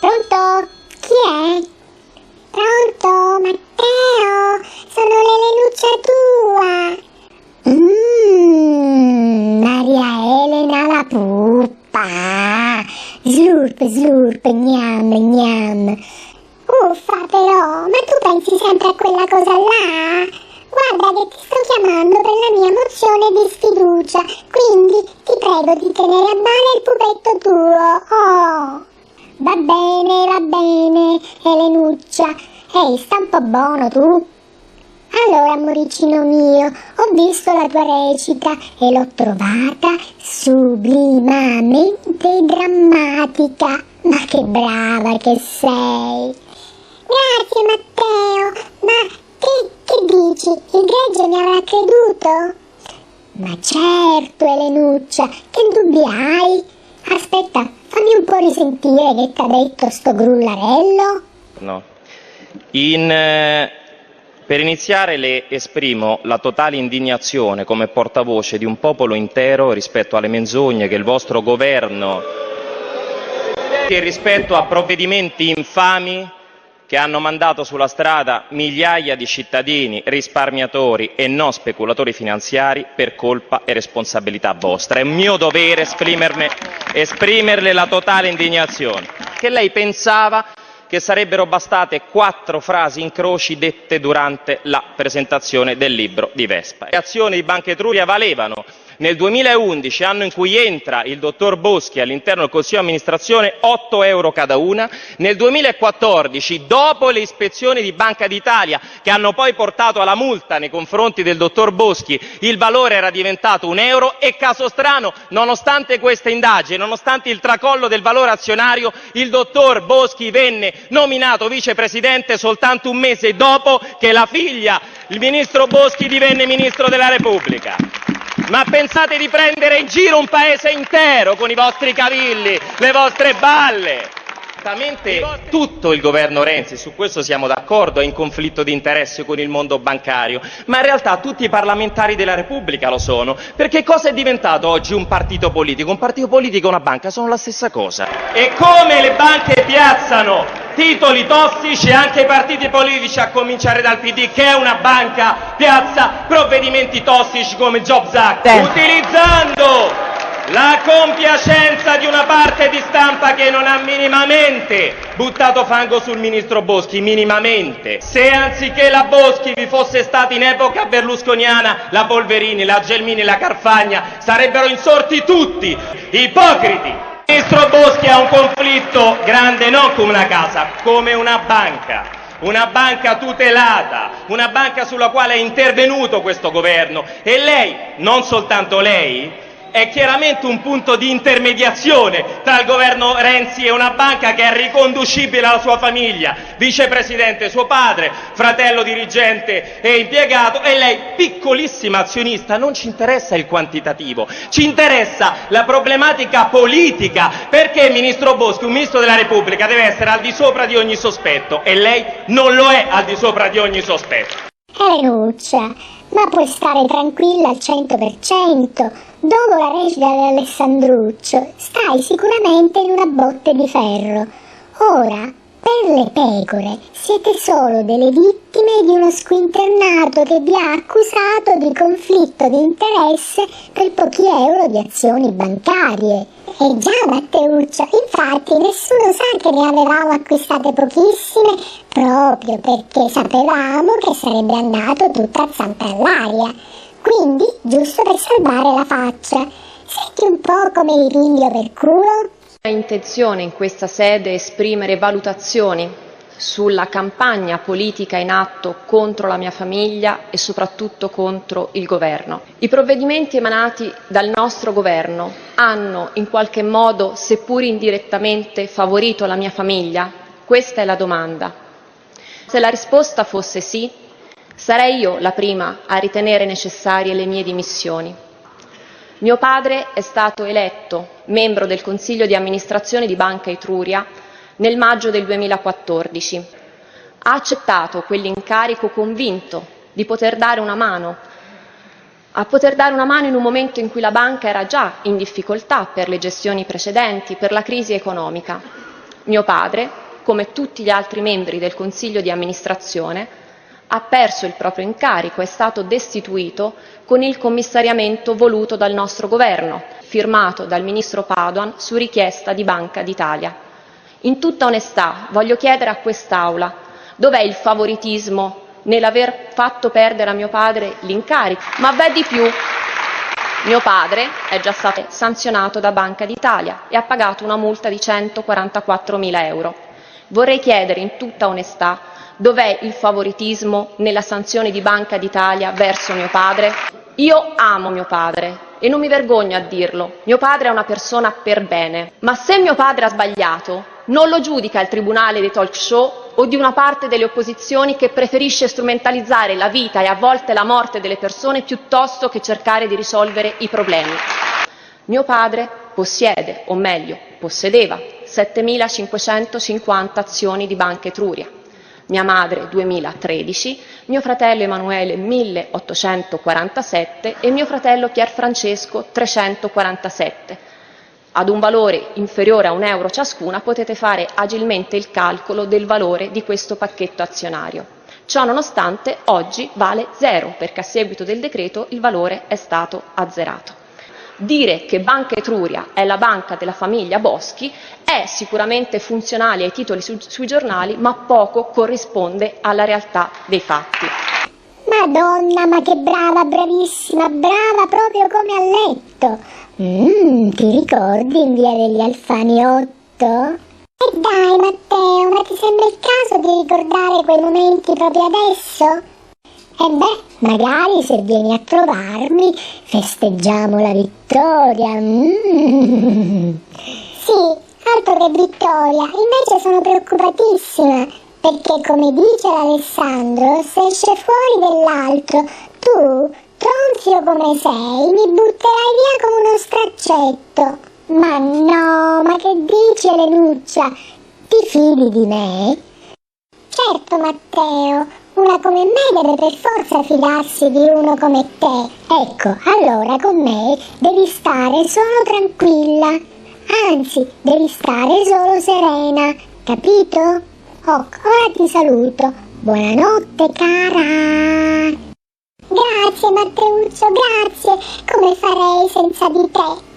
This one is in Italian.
Pronto? Chi è? Pronto? Matteo? Sono l'Elenuccia tua! Maria Elena la puppa! Slurp, slurp, gnam, gnam! Uffa però, ma tu pensi sempre a quella cosa là? Guarda che ti sto chiamando per la mia mozione di sfiducia, quindi ti prego di tenere a bada il pupetto tuo, oh! Va bene, Elenuccia. Ehi, sta un po' buono tu? Allora, amoricino mio, ho visto la tua recita e l'ho trovata sublimamente drammatica. Ma che brava che sei! Grazie, Matteo, ma che dici? Il gregge mi avrà creduto? Ma certo, Elenuccia, che dubbi hai? Aspetta, fammi un po' risentire che t'ha detto sto grullarello. No. Per iniziare le esprimo la totale indignazione come portavoce di un popolo intero rispetto alle menzogne che il vostro governo e rispetto a provvedimenti infami che hanno mandato sulla strada migliaia di cittadini, risparmiatori e non speculatori finanziari per colpa e responsabilità vostra. È un mio dovere esprimerle la totale indignazione. Che lei pensava che sarebbero bastate 4 frasi in croci dette durante la presentazione del libro di Vespa. Le azioni di Banca Etruria valevano nel 2011, anno in cui entra il dottor Boschi all'interno del Consiglio di amministrazione, 8 euro cada una. Nel 2014, dopo le ispezioni di Banca d'Italia, che hanno poi portato alla multa nei confronti del dottor Boschi, il valore era diventato 1 euro e, caso strano, nonostante questa indagine, nonostante il tracollo del valore azionario, il dottor Boschi venne nominato vicepresidente soltanto un mese dopo che la figlia, il ministro Boschi, divenne ministro della Repubblica. Ma pensate di prendere in giro un paese intero con i vostri cavilli, le vostre balle? Esattamente tutto il governo Renzi, su questo siamo d'accordo, è in conflitto di interesse con il mondo bancario, ma in realtà tutti i parlamentari della Repubblica lo sono, perché cosa è diventato oggi un partito politico? Un partito politico e una banca sono la stessa cosa. E come le banche piazzano titoli tossici, anche i partiti politici, a cominciare dal PD, che è una banca, piazza provvedimenti tossici come il Jobs Act, utilizzando la compiacenza di una parte di stampa che non ha minimamente buttato fango sul ministro Boschi, minimamente. Se anziché la Boschi vi fosse stata in epoca berlusconiana la Polverini, la Gelmini, la Carfagna, sarebbero insorti tutti, ipocriti. Il ministro Boschi ha un conflitto grande non come una casa, come una banca tutelata, una banca sulla quale è intervenuto questo governo, e lei, non soltanto lei, è chiaramente un punto di intermediazione tra il governo Renzi e una banca che è riconducibile alla sua famiglia, vicepresidente suo padre, fratello dirigente e impiegato, e lei piccolissima azionista. Non ci interessa il quantitativo, ci interessa la problematica politica, perché ministro Boschi, un ministro della Repubblica, deve essere al di sopra di ogni sospetto, e lei non lo è al di sopra di ogni sospetto. Elenuccia, ma puoi stare tranquilla al 100%. Dopo la recita dell'Alessandruccio stai sicuramente in una botte di ferro. Ora, per le pecore, siete solo delle vittime di uno squinternato che vi ha accusato di conflitto di interesse per pochi euro di azioni bancarie. E già, Matteuccio, infatti nessuno sa che ne avevamo acquistate pochissime proprio perché sapevamo che sarebbe andato tutto a zampa all'aria. Quindi, giusto per salvare la faccia. Senti un po' come vi piglio per culo? È intenzione in questa sede esprimere valutazioni sulla campagna politica in atto contro la mia famiglia e soprattutto contro il governo. I provvedimenti emanati dal nostro governo hanno in qualche modo, seppur indirettamente, favorito la mia famiglia? Questa è la domanda. Se la risposta fosse sì, sarei io la prima a ritenere necessarie le mie dimissioni. Mio padre è stato eletto membro del Consiglio di amministrazione di Banca Etruria nel maggio del 2014. Ha accettato quell'incarico convinto di poter dare una mano in un momento in cui la banca era già in difficoltà per le gestioni precedenti, per la crisi economica. Mio padre, come tutti gli altri membri del Consiglio di amministrazione, ha perso il proprio incarico, è stato destituito con il commissariamento voluto dal nostro governo, firmato dal ministro Padoan su richiesta di Banca d'Italia. In tutta onestà voglio chiedere a quest'Aula: dov'è il favoritismo nell'aver fatto perdere a mio padre l'incarico? Ma v'è di più. Mio padre è già stato sanzionato da Banca d'Italia e ha pagato una multa di 144.000 euro. Vorrei chiedere in tutta onestà: dov'è il favoritismo nella sanzione di Banca d'Italia verso mio padre? Io amo mio padre e non mi vergogno a dirlo. Mio padre è una persona per bene. Ma se mio padre ha sbagliato, non lo giudica il tribunale dei talk show o di una parte delle opposizioni che preferisce strumentalizzare la vita e a volte la morte delle persone piuttosto che cercare di risolvere i problemi. Mio padre possiede, o meglio, possedeva 7.550 azioni di Banca Etruria. Mia madre 2013, mio fratello Emanuele 1847 e mio fratello Pierfrancesco 347. Ad un valore inferiore a €1 ciascuna potete fare agilmente il calcolo del valore di questo pacchetto azionario. Ciò nonostante oggi vale 0 perché a seguito del decreto il valore è stato azzerato. Dire che Banca Etruria è la banca della famiglia Boschi è sicuramente funzionale ai titoli sui giornali, ma poco corrisponde alla realtà dei fatti. Madonna, ma che brava, bravissima, brava proprio come a letto. Ti ricordi in via degli Alfani 8? E dai Matteo, ma ti sembra il caso di ricordare quei momenti proprio adesso? E beh, magari se vieni a trovarmi festeggiamo la vittoria. Sì, altro che vittoria, invece sono preoccupatissima, perché come dice l'Alessandro, se esce fuori dell'altro, tu, tronzio come sei, mi butterai via come uno straccetto. Ma no, ma che dici Elenuccia? Ti fidi di me? Certo Matteo, una come me deve per forza fidarsi di uno come te. Ecco, allora con me devi stare solo tranquilla, anzi, devi stare solo serena, capito? Ora ti saluto. Buonanotte cara. Grazie Matteuccio, grazie. Come farei senza di te?